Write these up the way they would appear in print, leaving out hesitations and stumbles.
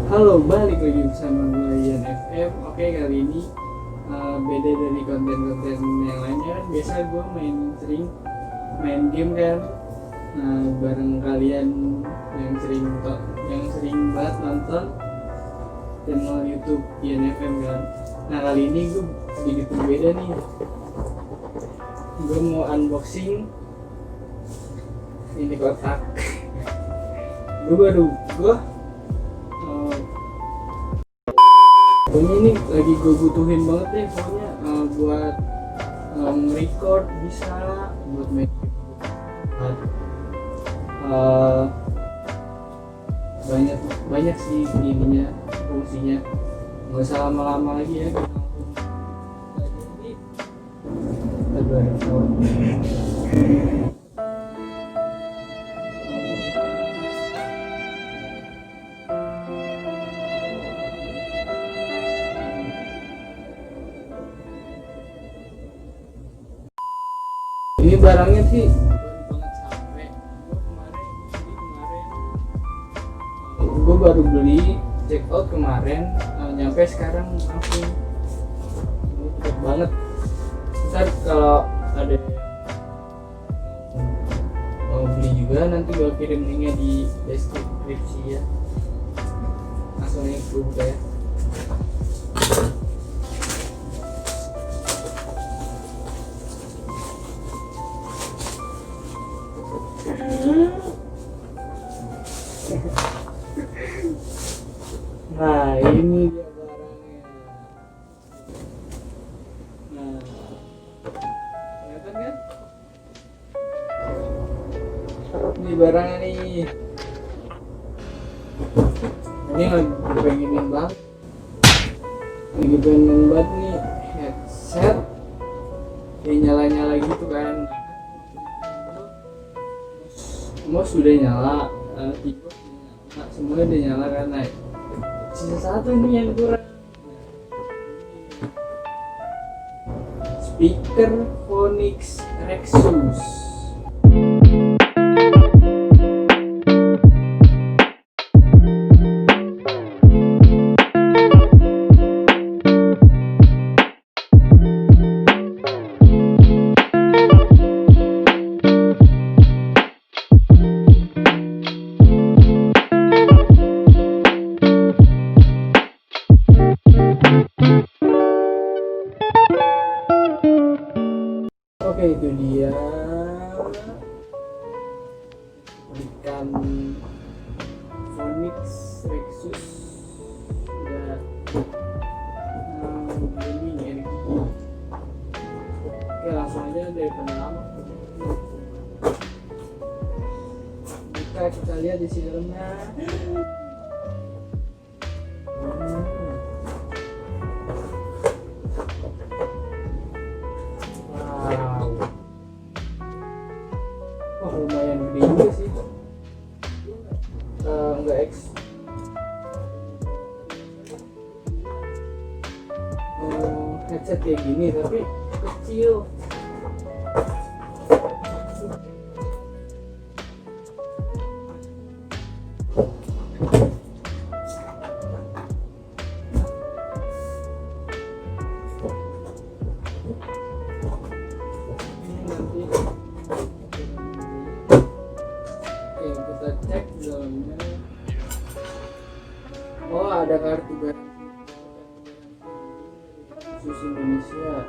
Halo, balik lagi bersama gue Iyan FM. Oke, kali ini beda dari konten-konten yang lainnya kan. Biasa gue sering main game kan. Nah, bareng kalian yang sering banget nonton channel YouTube Iyan FM kan. Nah, kali ini gue sedikit berbeda nih. Gue mau unboxing ini kotak. gue pokoknya ini lagi gue butuhin banget deh, pokoknya buat record bisa, buat main banyak sih ininya, fungsinya. Nggak usah lama-lama lagi ya, kita langsung ini barangnya sih baru banget sampai. Gue baru beli, check out kemarin, nyampe sekarang langsung. Ini cepet banget. Ntar kalau ada mau beli juga nanti gue kirim linknya di deskripsi ya. Langsung aja gue buka ya. Nah, ini dia barangnya. Nah, kelihatan kan? Ini barangnya nih. Ini lagi pengenin banget. Lagi pengen banget nih headset. Dia nyala-nyala gitu kan. Mouse sudah nyala, keyboard nyala, semuanya udah nyala kan. Nah, sisa satu ini yang kurang. Speaker Phonics Rexus. Oke, itu dia berikan Phonics Rexus udah gaming energi. Oke, langsung aja daripada lama buka, kita lihat di dalamnya. Lumayan gede juga sih. Enggak headset kayak gini tapi kecil. Kita cek dalamnya. Oh, ada kartu garansi khusus Indonesia.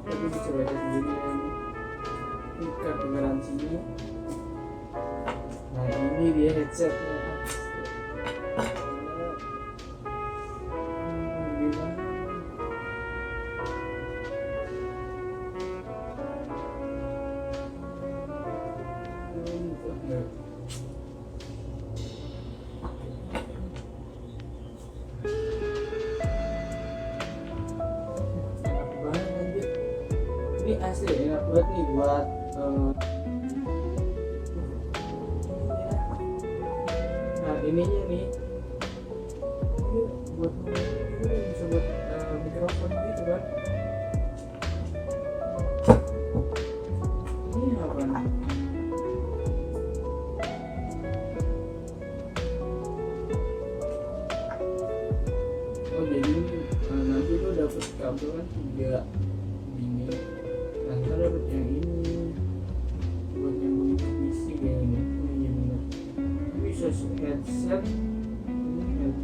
Tapi bisa baca sendiri ya. Ini kartu garansinya. Nah, ini dia headsetnya. Ini asli enak banget nih buat nah ininya nih, ini buat ini bisa buat mikrofon gitu kan. Ini apa nih? 3 ini. Nanti dapat yang ini buat yang mengisi kayaknya. Oh iya benar. Bisa headset,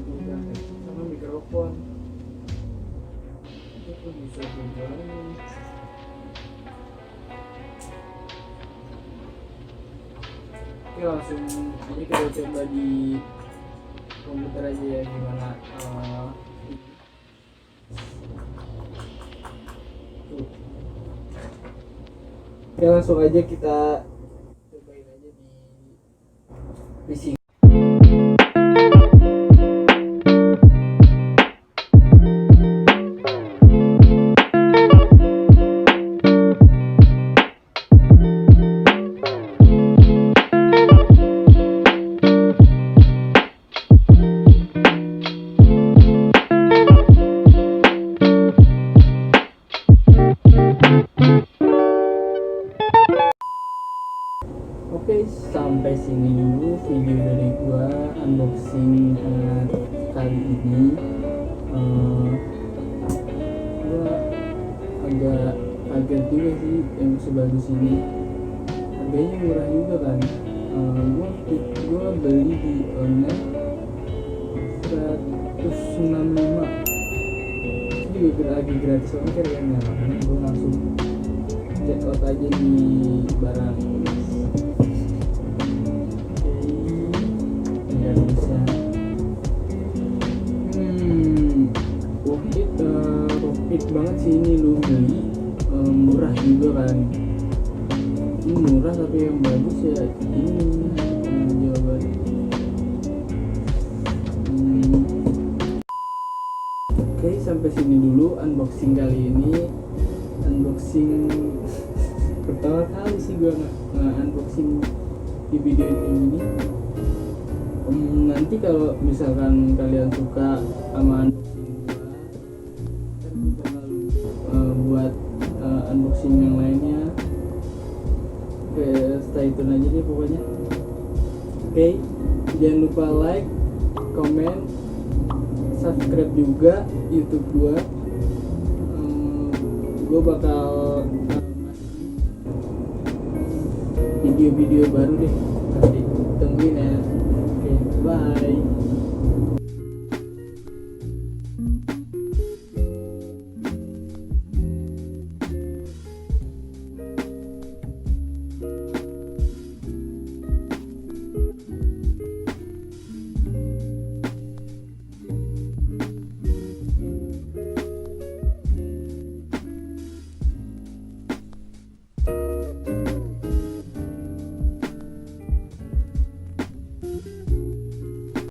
udah sama mikrofon. Itu bisa dijualin. Oke, langsung ini kita coba di komputer aja ya gimana. Oke, langsung aja kita cobain aja di PC. Oke, sampai sini dulu video dari gua unboxing kali ini. Gua agak kaget juga sih yang sebagus ini. Harganya murah juga kan. Gua beli di online 165. Itu juga lagi gratis ongkir kan ya, makanya gua langsung check out aja di barang. Worth banget sih ini, lu beli murah juga kan. Ini murah tapi yang bagus ya ini jawabannya. Oke, sampai sini dulu unboxing kali ini. Unboxing pertama kali sih gue unboxing di video ini. Nanti kalau misalkan kalian suka sama buat unboxing yang lainnya. Oke, stay tune aja deh pokoknya. Oke, jangan lupa like, comment, subscribe juga YouTube gua. Gua bakal video-video baru deh, nanti tungguin ya. Oke, bye.